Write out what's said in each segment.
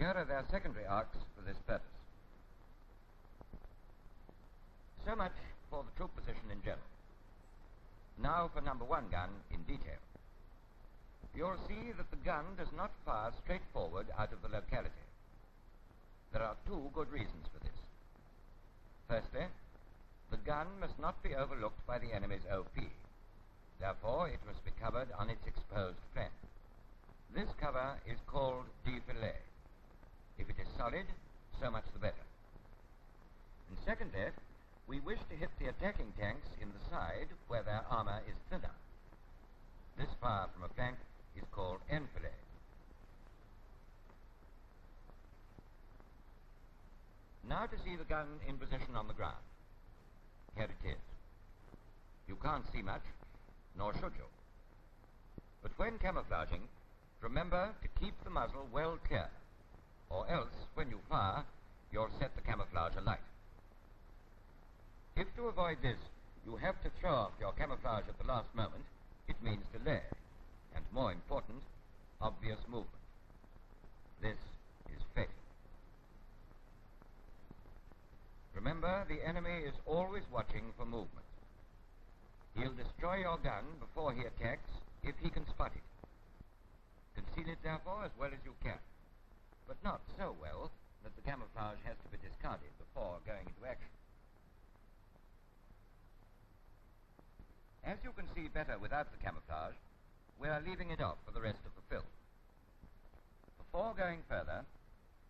Here are their secondary arcs for this purpose. So much for the troop position in general. Now for number 1 gun in detail. You'll see that the gun does not fire straight forward out of the locality. There are 2 good reasons for this. Firstly, the gun must not be overlooked by the enemy's OP. Therefore, it must be covered on its exposed flank. This cover is called defilé. If it is solid, so much the better. And secondly, we wish to hit the attacking tanks in the side where their armor is thinner. This fire from a flank is called enfilade. Now to see the gun in position on the ground. Here it is. You can't see much, nor should you. But when camouflaging, remember to keep the muzzle well clear, or else, when you fire, you'll set the camouflage alight. If to avoid this, you have to throw off your camouflage at the last moment, it means delay, and more important, obvious movement. This is fatal. Remember, the enemy is always watching for movement. He'll destroy your gun before he attacks if he can spot it. Conceal it, therefore, as well as you can, but not so well that the camouflage has to be discarded before going into action. As you can see better without the camouflage, we are leaving it off for the rest of the film. Before going further,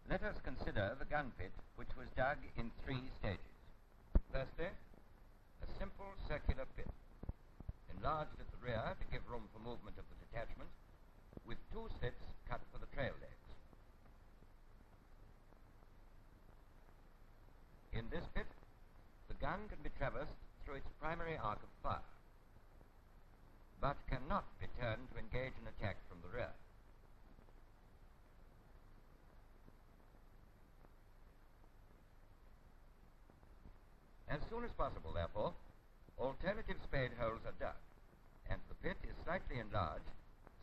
let us consider the gun pit, which was dug in 3 stages. Firstly, a simple circular pit, enlarged at the rear to give room for movement of the detachment, with 2 slits cut for the trail legs. In this pit, the gun can be traversed through its primary arc of fire, but cannot be turned to engage an attack from the rear. As soon as possible, therefore, alternative spade holes are dug, and the pit is slightly enlarged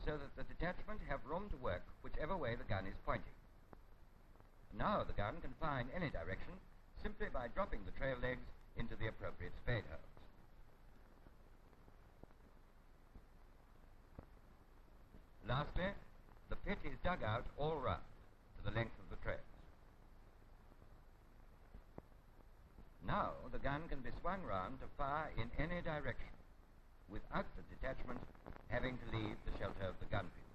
so that the detachment have room to work whichever way the gun is pointing. Now the gun can fire in any direction simply by dropping the trail legs into the appropriate spade holes. Lastly, the pit is dug out all round to the length of the trails. Now the gun can be swung round to fire in any direction, without the detachment having to leave the shelter of the gun pit.